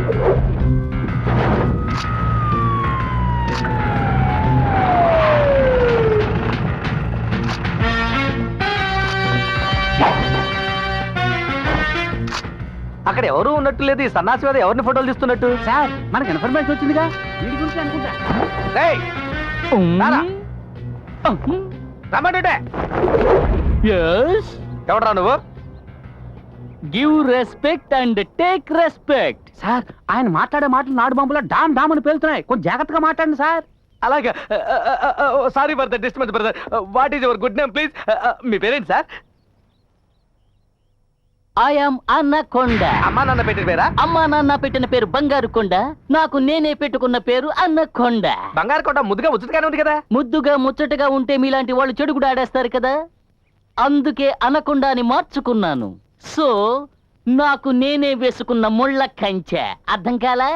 అక్కడ ఎవరు ఉన్నట్టు లేదు. ఈ సన్నాసి మీద ఎవరిని ఫోటోలు తీస్తున్నట్టు? సార్ మనకి ఇన్ఫర్మేషన్ వచ్చిందిగా, వీడి గురించి అనుకుంటా. రేయ్, రారా. రమ్మంటుంటే. ఎవడరా నువ్వు? Give respect and take respect. Sir ఆయన మాట్లాడే మాటలు నాడు బాంబులో డామ్ డామ్ అని పేలుతున్నాయి, కొంచెం జాగ్రత్తగా మాట్లాడండి సార్. అలాగే. Sorry for the disturbance brother. What is your good name please? మీ పేరేంటి సార్? ఐఎమ్ అన్నకొండ. అమ్మా నాన్న పెట్టిన పేరా? అమ్మా నాన్న పెట్టిన పేరు బంగారు కొండ, నాకు నేనే పెట్టుకున్న పేరు అన్నకొండ. బంగారు కొండ ముద్దుగా ముచ్చటగానే ఉంది కదా. ముద్దుగా ముచ్చటగా ఉంటే మీలాంటి వాళ్ళు చెడు కూడా ఆడేస్తారు కదా, అందుకే అనకొండ అని మార్చుకున్నాను. సో నాకు నేనే వేసుకున్న ముళ్ళ కంచె, అర్థం కాలా?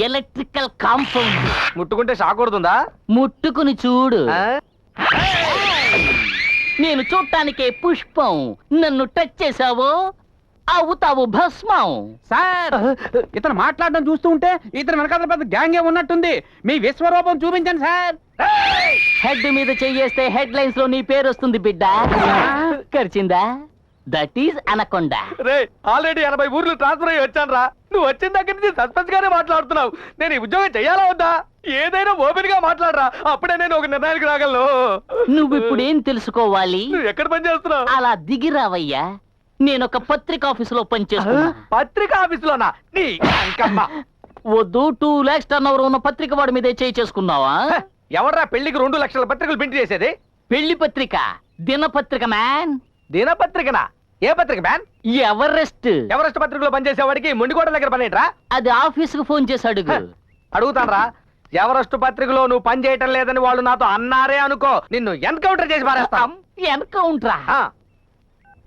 Electrical compound. ముట్టుకుంటే షాక్ కొడుతుందా? ముట్టుకుని చూడు. నేను చూడటానికే పుష్పం, నన్ను టచ్ చేసావో అవుతావు భస్మం. సార్ ఇతను మాట్లాడడం చూస్తూ ఉంటే ఇతను వెనకాల పెద్ద గ్యాంగే ఉన్నట్టుంది. మీ విశ్వరూపం చూపించండి సార్. హెడ్ మీద చెయ్యేస్తే హెడ్ లైన్స్ లో నీ పేరు వస్తుంది బిడ్డ. కరిచిందా? That is anaconda. రే, ఆల్రెడీ 80 ఊర్లు ట్రాన్స్ఫర్ అయ్యి వచ్చాను రా. నువ్వు వచ్చిన దగ్గర నుంచి సస్పెన్స్ గానే మాట్లాడుతున్నావు. నేను ఈ ఉద్యోగం చెయ్యాలా వద్దా? ఏదైనా ఓపెన్ గా మాట్లాడరా, అప్పుడే నేను ఒక నిర్ణయానికి రాగలను. నువ్వు ఇప్పుడు ఏం తెలుసుకోవాలి? నువ్వు ఎక్కడ పని చేస్తున్నావు? అలా దిగిరావయ్యా. నేను ఒక పత్రిక ఆఫీసులో పనిచేస్తున్నా. పత్రిక ఆఫీసులోనా? నీ అంకమ్మ. వద్దు, 2 lakhs టర్నోవర్ ఉన్న పత్రిక వాడి మీదే చేయి చేసుకున్నావా? ఎవర్రా పెళ్లికి 2 లక్షల పత్రికలు ప్రింట్ చేసేది? పెళ్లి పత్రిక, దినపత్రిక మ్యాన్. దినపత్రికనా? ఏ పత్రిక మ్యాన్? ఎవరెస్ట్. ఎవరెస్ట్ పత్రికలో పనిచేసేవాడికి మొండికోట దగ్గర పని ఏంట్రా? అది ఆఫీసుకు ఫోన్ చేసి అడుగు. అడుగుతానరా. ఎవరెస్ట్ పత్రికలో నువ్వు పని చేయటం లేదని వాళ్ళు నాతో అన్నారే అనుకో, నిన్ను ఎన్కౌంటర్ చేసి పారేస్తాం. ఎన్కౌంటరా?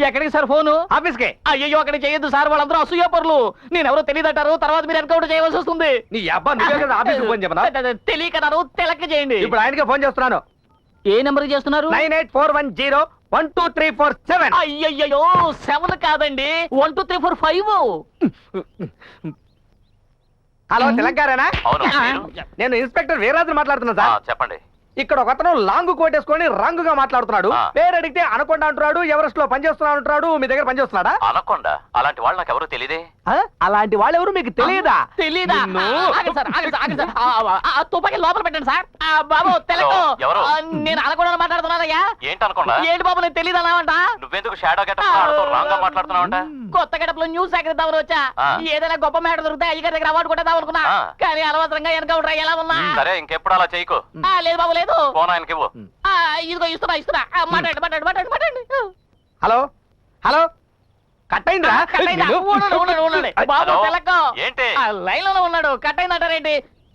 ఎక్కడికి సార్ ఫోను? ఆఫీస్కే. అయ్యో అక్కడ చేయొద్దు సార్, వాళ్ళందరూ అసూయపరులు. నేనెవరో తెలియదంటారు, తర్వాత మీరు ఎన్కౌంటర్ చేయవలసి వస్తుంది. నీ అబ్బా నువ్వే కదా ఆఫీస్కి ఫోన్ చెప్పనా? తెలియకన్నారు, తెలక చేయండి. ఇప్పుడు ఆయనకే ఫోన్ చేస్తున్నాను. ఏ నెంబర్ చేస్తున్నారు? 9841012347. అయ్యయ్యో 7 కాదండి, 1 2 3 4 5. హలో, తెలంగాణనా? నేను ఇన్స్పెక్టర్ వీరరాజు మాట్లాడుతున్నా సార్. చెప్పండి. ఇక్కడ ఒకతను లాంగ్ కోటేసుకొని రంగుగా మాట్లాడుతున్నాడు. పేరు అడిగితే అనకొండ అంటున్నాడు, ఎవరెస్ట్ లో పనిచేస్తున్నా అంటున్నాడు. మీ దగ్గర పనిచేస్తున్నాడా? అనకొండ? అలాంటి వాళ్ళు నాకు ఎవరు తెలియదే. అలాంటి వాళ్ళు ఎవరు మీకు తెలియదా? తెలీదా? తుపాకి లోపల పెట్టండి సార్. బాబు తెలకు, నేను అనకొండ మాట్లాడుతున్నానయ్యా. ఏంటి అనకొండ? ఏంటి బాబు, నేను తెలియదన్నావంట. నువ్వెందుకు షాడో గెటప్ రాంగ్ గా మాట్లాడుతున్నావంట? కొత్త గెటప్ లో న్యూస్ సేకరిద్దామని వచ్చా. ఏదైనా గొప్ప మ్యాటర్ దొరికితే అయ్యగారి దగ్గర అవార్డు కొట్టేద్దాం అనుకున్నా, కానీ అనవసరంగా ఎన్కౌంటర్ ఎలా ఉన్నా. సరే, ఇంకెప్పుడు అలా చేయకు. లేదు బాబు, లేదు. ఫోన్ ఆయనకి ఇవ్వు. ఇదిగో ఇస్తున్నా. మాట్లాడండి. హలో హలో, కట్ అయిందా? బాబు తెలక ఏంటి లైన్ లోనే ఉన్నాడు, కట్ అయిందంటారేంటి?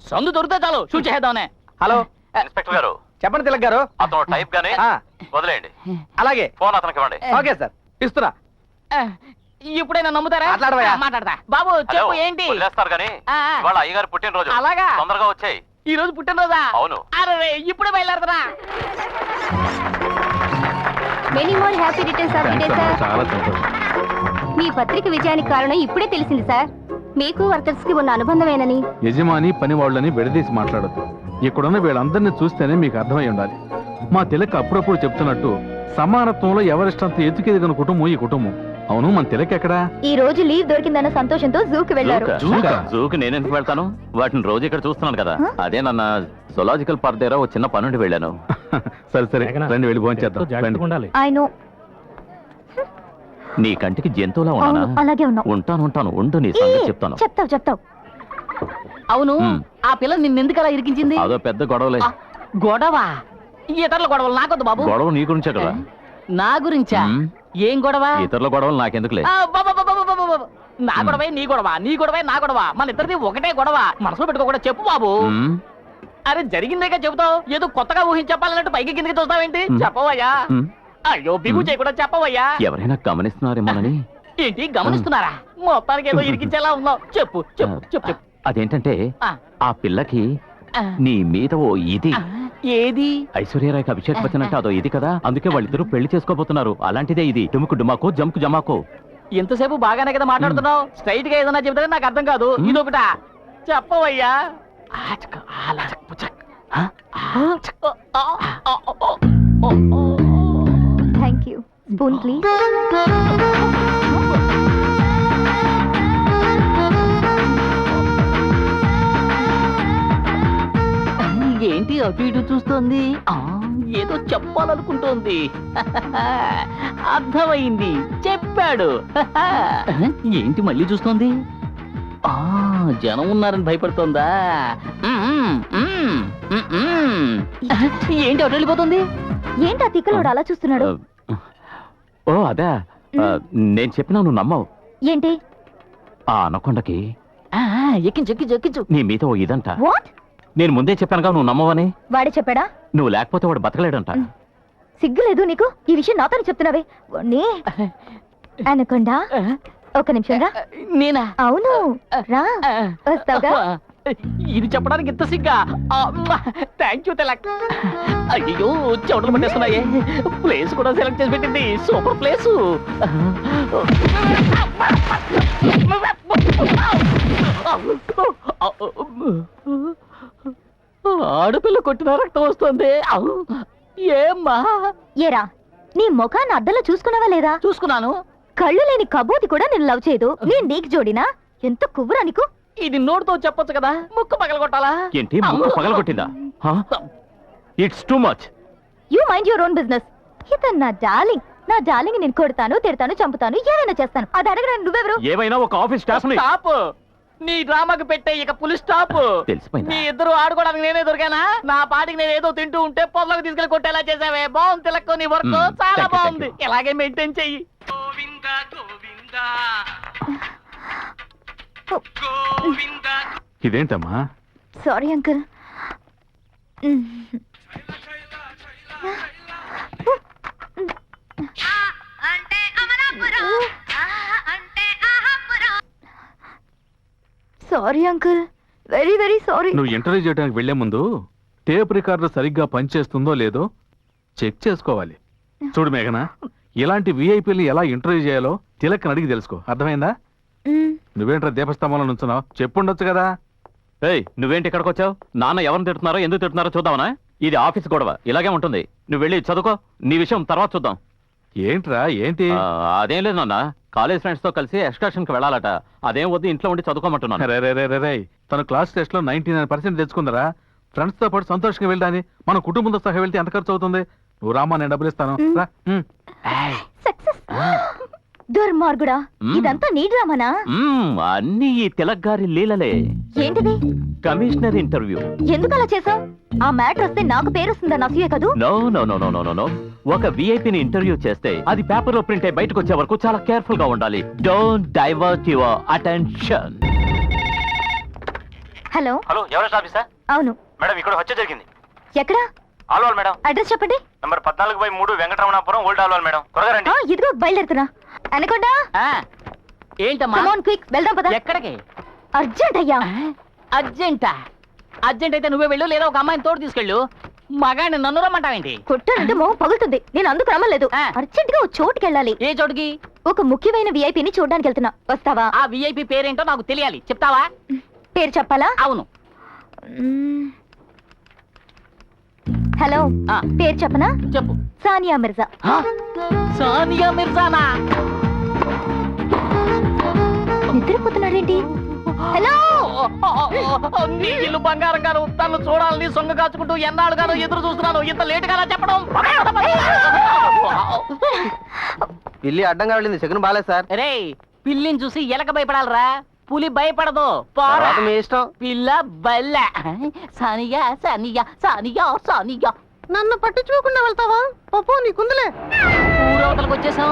సందు దొరికితే చాలు షూట్ చేద్దామనే. హలో ఇన్స్పెక్టర్ గారు, చెప్పండి తిలక్ గారు. అతను టైప్ గానే వదిలేయండి. అలాగే. ఫోన్ అతనికి ఇవ్వండి. ఓకే సార్, ఇస్తున్నా. ఇప్పుడైనా నమ్ముతారా? మాట్లాడతా. బాబు చెప్పు, ఏంటి? వదిలేస్తారు కానీ ఇవాళ అయ్యగారు పుట్టినరోజు. అలాగా? తొందరగా వచ్చాయి. ఈ రోజు పుట్టినరోజా? అవును. అరే ఇప్పుడే బయలుదేరదరా. Many more happy returns of the day sir. చాలా సంతోషం. మీ పత్రిక విజయానికి కారణం ఇప్పుడే తెలిసింది సార్. మీకు వర్కర్స్ కి ఉన్న అనుబంధమేనని. యజమాని పని వాళ్ళని విడదీసి మాట్లాడద్దు. ఇక్కడున్న వీళ్ళందరినీ చూస్తేనే మీకు అర్థమై ఉండాలి. మా తిలక్ అప్పుడప్పుడు చెప్తున్నట్టు సమానత్వంలో ఎవరిష్టంత ఎత్తుకెదిగిన కుటుంబం ఈ కుటుంబం. అవును, మన తిలక్ ఎక్కడా? ఈ రోజు లీవ్ దొరికిందన్న సంతోషంతో జూకి వెళ్లారు. జూకి నేనెందుకు వెళ్తాను? వాటిని రోజు ఇక్కడ చూస్తున్నాను కదా. అదే నన్న జూలాజికల్ పార్క్ దగ్గర ఒక చిన్న పనుండి వెళ్ళాను. సరే రండి, వెళ్ళి భోంచేద్దాం. ఆయన నీ కంటికి జంతువులా ఉన్నానా? అలాగే ఉన్నావు. ఉంటాను. ఉండు, నీ సంగతి చెప్తాను. చెప్తావు. అవును, ఆ పిల్ల నిన్నెందుకు అలా ఇరికించింది? అదో పెద్ద గొడవలే. గొడవ? ఇతరుల గొడవలు నాకొద్దు బాబు. గొడవ నీ గురించే కదా. నా గురించా? ఏం గొడవ? ఇతరుల గొడవలు నాకెందుకులే. నా గొడవే నీ గొడవ, నీ గొడవే నా గొడవ, మన ఇద్దరిది ఒకటే గొడవ. మనసులో పెట్టుకోకుండా చెప్పు బాబు. అరే జరిగిందేగా చెబుతావు, ఏదో కొత్తగా ఊహించి చెప్పాలన్నట్టు పైకి కిందకి చూస్తావేంటి? చెప్పవయ్యా. అయ్యో బిగు చేయకుండా చెప్పవయ్యా. ఎవరైనా గమనిస్తున్నారేమోనని. ఏంటి గమనిస్తున్నారా? మొత్తానికి ఏదో ఇరికించేలా ఉన్నావు. చెప్పు. అదేంటంటే ఆ పిల్లకి నీ మీద ఓ ఇది. ఏది? ఐశ్వర్యరాయ్కి అభిషేక్ బచ్చన్ అంటే అదో ఇది కదా, అందుకే వాళ్ళిద్దరూ పెళ్లి చేసుకోబోతున్నారు. అలాంటిదే ఇది. డుముకు డుమాకో జంకు జమాకో. ఎంతసేపు బాగానే కదా మాట్లాడుతున్నావు, స్ట్రైట్ గా ఏదైనా చెబితే నాకు అర్థం కాదు. ఇదొకట చెప్పవయ్యా. Thank you. Spoon please. ఏంటి అటు ఇటు చూస్తోంది? ఏదో చెప్పాలనుకుంటోంది. అర్థమైంది, చెప్పాడు. ఏంటి మళ్ళీ చూస్తోంది? జనం ఉన్నారని భయపడుతోందా? ఏంటి అటు వెళ్ళిపోతుంది? ఏంటి ఆ తిక్కలోడు అలా చూస్తున్నాడు? ఓ అదే నేను చెప్పినా నువ్వు నమ్మవు. ఏంటి? ఆ అనకొండకి ఎక్కించు ఎక్కించు ఎక్కించు. నీ మీద ఓ ఇదంట. వాట్? నేను ముందే చెప్పానుగా నువ్వు నమ్మవని. వాడే చెప్పాడా? నువ్వు లేకపోతే వాడు బతకలేడంట. సిగ్గులేదు నీకు? ఈ విషయం నాతోనే చెప్తున్నావే. వాణ్ణి అనకుండా ఒక నిమిషం రా. నేనా? అవును రా. వస్తావుగా? ఇది చెప్పడానికి ఇంత సిగ్గా? థ్యాంక్ యూ తెలక్. అయ్యో చెవులు పట్టేస్తున్నాయే. ప్లేస్ కూడా సెలెక్ట్ చేసి పెట్టింది. Super place. ఆడపిల్ల కొట్టిన రక్తం వస్తుంది. ఏమ్మా? ఏరా నీ ముఖాన్ని అద్దంలో చూసుకున్నావా లేదా? చూసుకున్నాను. కళ్ళు లేని కబోతి కూడా నేను లవ్ చేయదు. నేను నీకు జోడినా? ఎంత కువ్వురా నీకు? ఇది నోటితో చెప్పొచ్చు కదా, ముక్కు పగలగొట్టాలా? ఏంటి ముక్కు పగలగొట్టిందా? It's too much. You mind your own business. ఇతను నా డార్లింగ్. నా డార్లింగ్ నేను కొడతాను, తిడతాను, చంపుతాను, ఏమైనా చేస్తాను. అది అడగడానికి నువ్వెవరు? ఏమైనా ఒక ఆఫీస్ స్టాఫ్ స్టాప్. నీ డ్రామాకి పెట్టే ఇక పులి స్టాప్. తెలిసిపోయిందా? నీ ఇద్దరు ఆడుకోవడానికి నేనే దొరికానా? నా పాటికి నేను ఏదో తింటూ ఉంటే పొదలకు తీసుకెళ్లి కొట్టేలా చేసావే. బాగుంది తిలక్కు, నీ వర్క్ చాలా thank you, బాగుంది. thank you. ఇలాగే మెయింటైన్ చెయ్యి. ఇదేంటమ్మా? Sorry uncle. Sorry uncle, very very sorry. నువ్వు ఇంటర్వ్యూ చేయడానికి వెళ్లే ముందు టేప్ రికార్డర్ సరిగ్గా పనిచేస్తుందో లేదో చెక్ చేసుకోవాలి. చూడు మేఘన, ఇలాంటి విఐపీని ఎలా ఇంటర్వ్యూ చేయాలో తిలక్ని అడిగి తెలుసుకో. అర్థమైందా? నువ్వేంట్రా దీపస్తంభంలో నుంచున్నావు? చెప్పుండొచ్చు కదా. ఏయ్ నువ్వేంటి ఇక్కడికి వచ్చావు? నాన్న ఎవరిని తిడుతున్నారో ఎందుకు తిడుతున్నారో చూద్దామనా? ఇది ఆఫీస్ గొడవ, ఇలాగే ఉంటుంది. నువ్వు వెళ్ళి చదువుకో, నీ విషయం తర్వాత చూద్దాం. ఏంట్రా ఏంటి? అదేం లేదు నాన్న, కాలేజ్ ఫ్రెండ్స్ తో కలిసి ఎక్స్కర్షన్ కి వెళ్ళాలట. అదేం వద్దు, ఇంట్లో ఉండి చదువుకోమంటున్నాను. రే తన క్లాస్ టెస్ట్ లో 99% తెచ్చుకుందరా. ఫ్రెండ్స్ తో పాటు సంతోషంగా వెళ్ళాని మన కుటుంబంతో సహా వెళ్తే ఎంత ఖర్చు అవుతుంది? నువ్వు రామా, నేను డబ్బులు ఇస్తాను. రా. సక్సెస్. దుర్మార్గుడా, ఇదంతా నీ డ్రామానా? అన్ని ఈ తిలక్ గారి లీలలే. ఏంటిది? Commissioner interview. ఎందుకు అలా చేసావు? ఆ మ్యాటర్ వస్తే నాకు పేరు వస్తుందని అసూయే కదూ? No no no no no no. ఒక విఐపిని ఇంటర్వ్యూ చేస్తే అది పేపర్ లో ప్రింట్ అయి బయటకు వచ్చే వరకు చాలా కేర్ఫుల్ గా ఉండాలి. Don't divert your attention. Hello hello, Everest ఆఫీసా? అవును. మేడం ఇక్కడ హత్య జరిగింది. ఎక్కడ? ఆల్వాల్ మేడం. అడ్రస్ చెప్పండి. Number 14/3 Venkataramanapuram, old Alwal madam. త్వరగా రండి. ఇదిగో బయలుదేరుతున్నా. అనకుండా ఏంటమ్మా? కమ్ ఆన్ క్విక్, వెళ్దాం పద. ఎక్కడికి? అర్జెంట్ అయ్యా. అర్జెంటా? అర్జెంట్ అయితే నువ్వే వెళ్ళు, లేదా ఒక అమ్మాయిని తోడు తీసుకెళ్ళు. మగాడిని నన్ను రమ్మంటావేంటి? కొట్టానంటే మొహం పగులుతుంది. నేను అందుకు రమ్మలేదు. అర్జెంట్ గా ఓ చోటుకి వెళ్ళాలి. ఏ చోటుకి? ఒక ముఖ్యమైన విఐపిని చూడడానికి వెళ్తున్నా. వస్తావా? ఆ విఐపి పేరేంటో నాకు తెలియాలి, చెప్తావా? పేరు చెప్పాలా? అవును. హలో, పేరు చెప్పనా? చెప్పు. సానియా మిర్జా. సానియా మిర్జానా? నిద్రపోతున్నాడేంటి? హలో, నీ ఇల్లు బంగారం గారు, తను చూడాలని సొంగ కాచుకుంటూ ఎన్నాళ్ళుగానో ఎదురు చూస్తున్నాను. ఇంత లేటుగా చెప్పడం. పిల్లి అడ్డంగా వెళ్ళింది, సెకండ్ బాలేదు సార్. రే, పిల్లిని చూసి ఎలక భయపడాలరా, పులి భయపడదు. పోరా. మీ ఇష్టం. పిల్ల బల్ల. సానియా సానియా సానియా సానియా. నన్ను పట్టించుకోకుండా వెళ్తావా? పప్పు నీకుందిలే. ఊరవతలకు వచ్చేసాం.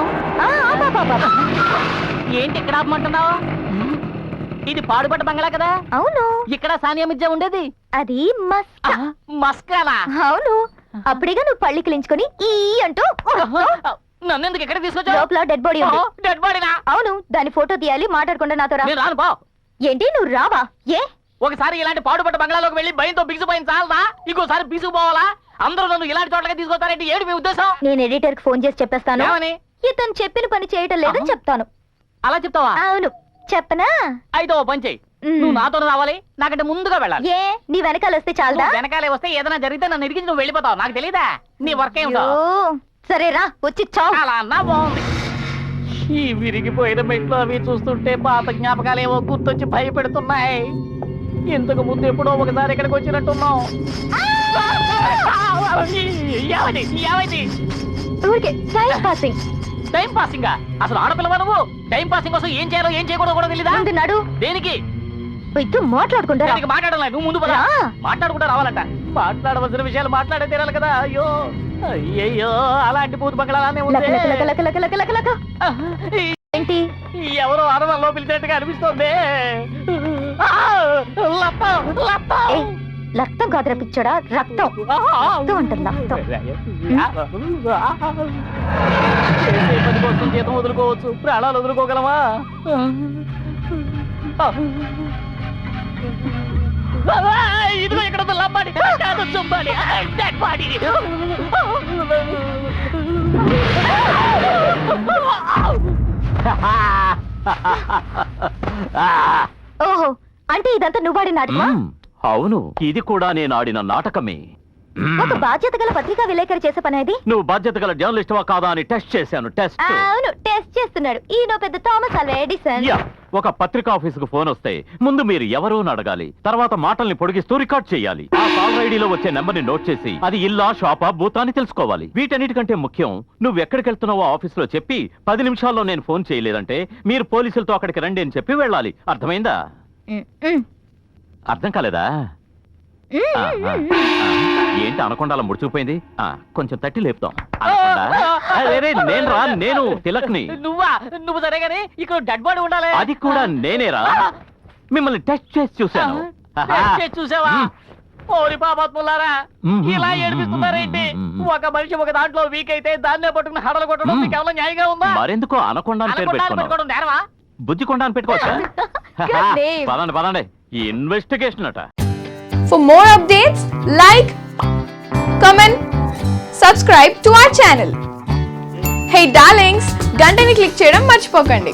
ఏంటి ఇక్కడ ఆపమంటున్నావు? ఇది పాడుపడ్డ బంగ్లా కదా? అవును. ఇక్కడ సానియా మిర్జా ఉండేది. అది మస్కా. మస్కానా? అవును. అప్పుడేగా నువ్వు పళ్ళి కిలించుకొని ఈ అంటూ నన్ను ఎందుకు ఎక్కడ తీసుకొచ్చావు? లోపల డెడ్ బాడీ ఉంది. డెడ్ బాడీనా? అవును. దాని ఫోటో తీయాలి, మాట్లాడకుండా నాతో రా. నేను రాను పో. ఏంటి నువ్వు రావా? ఏ? ఒకసారి ఇలాంటి పాడుపడ్డ బంగ్లాలోకి వెళ్ళి భయంతో బిగుసిపోయిన చాలదా? ఇంకోసారి బిగుసిపోవాలా? అందరూ నన్ను ఇలాంటి చోట్లకి తీసుకొస్తారంటే ఏంటి మీ ఉద్దేశం? నేను ఎడిటర్ కి ఫోన్ చేసి చెప్పేస్తాను. ఏమని? ఇతను చెప్పిన పని చేయటం లేదని చెప్తాను. అలా చెప్తావా? అవును. చెప్పనా? అయితే ఓ పని చెయ్యి, నువ్వు నాతో రావాలి, నాకంటే ముందుగా వెళ్ళాలి. ఏ నీ వెనకాల వస్తే చాలదా? నువ్వు వెనకాలే వస్తే ఏదైనా జరిగితే నన్ను ఇరిగించి నువ్వు వెళ్ళిపోతావు. నాకు తెలీదా నీ వర్క్ ఏమిటో? అయ్యో, సరేరా వచ్చి చావు. అలా అన్నా బాగుంది. ఈ విరిగిపోయిన మెట్లు అవి చూస్తుంటే పాత జ్ఞాపకాలు ఏవో గుర్తొచ్చి భయపెడుతున్నాయి. ఇంతకు ముందు ఎప్పుడో ఒకసారి ఇక్కడికి వచ్చినట్టున్నాం. ఏమైంది? ఏమైంది? ఊరికే టైం పాసింగ్. Time passing? అసలు ఆడపిల్లవా నువ్వు? టైం పాసింగ్ కోసం ఏం చేయాలో ఏం చేయకూడదో కూడా తెలీదా? ముందు నడు. దేనికి? ఇద్దరు మాట్లాడుకుంటారా? దీనికి మాట్లాడాలి. నువ్వు ముందు పద. రా. మాట్లాడుకుంటా రావాలంట. మాట్లాడవలసిన విషయాలు మాట్లాడే తీరాలి కదా. అయ్యో అయ్యయ్యో, అలాంటి పూత బంగళానే ఉంది. లక లక లక లక లక లక లక. ఏంటి? ఎవరో ఆడవాళ్ళలో పిలిచినట్టుగా అనిపిస్తోంది. లప్పం, లప్పం. ఏయ్, రక్తం కాదురా పిచ్చోడా, రక్తం. రక్తం అంటారు, రక్తం. చేసే పని కోసం జీతం వదులుకోవచ్చు, ప్రాణాలు వదులుకోగలమా? ఇదిగో ఇక్కడ ఉంది లబ్బాడి, కాదు చుంబాడి, డెడ్ బాడీ. ఓహో, అంటే ఇదంతా నువ్వాడి నాటకమా? అవును, ఇది కూడా నేను ఆడిన నాటకమే. ఒక బాధ్యత గల పత్రికా విలేకరి చేసే పని అది. నువ్వు బాధ్యత గల జర్నలిస్టువా కాదా అని టెస్ట్ చేశాను. టెస్ట్ అవును, టెస్ట్ చేస్తున్నాడు ఈయన పెద్ద థామస్ అల్వా ఎడిసన్. యా, ఒక పత్రికా ఆఫీసుకు ఫోన్ వస్తే ముందు మీరు ఎవరో అని అడగాలి. తర్వాత మాటల్ని పొడిగిస్తూ రికార్డ్ చేయాలి. ఆ కాల్ ఐడిలో వచ్చే నెంబర్ ని నోట్ చేసి అది ఇల్లా, షాపా, బూతా అని తెలుసుకోవాలి. వీటన్నిటికంటే ముఖ్యం, నువ్వు ఎక్కడికి వెళ్తున్నావో ఆఫీసులో చెప్పి 10 నిమిషాల్లో నేను ఫోన్ చేయలేదంటే మీరు పోలీసులతో అక్కడికి రండి అని చెప్పి వెళ్ళాలి. అర్థమైందా? అర్థం కాలేదా? ఏంటి అనకుండా అలా ముడుచుకుపోయింది? కొంచెం తట్టి లేపుతాం. నేను తిలక్ని. నువ్వా? నువ్వు సరే గానీ ఇక్కడ డెడ్ బాడీ ఉండాలి. అది కూడా నేనేరా. మిమ్మల్ని టెస్ట్ చేసి చూశాను. చూసావా? ఓరి పాపాత్ములారా, ఇలా ఏడిపిస్తున్నారేంటి? ఒక మనిషి ఒక దాంట్లో వీక్ అయితే దాన్నే పట్టుకుని హడలు కొట్టడం మీకు ఏమైనా న్యాయంగా ఉందా? మరెందుకో అనకుండా అని పేరు పెట్టుకున్నావు. నేరవా? బుజ్జికొండ అని పెట్టుకోవచ్చా? Good name. పదండి పదండి, ఇన్వెస్టిగేషన్ అట. For more updates, like, comment, subscribe to our channel. Hey darlings, గంటని click చేయడం మర్చిపోకండి.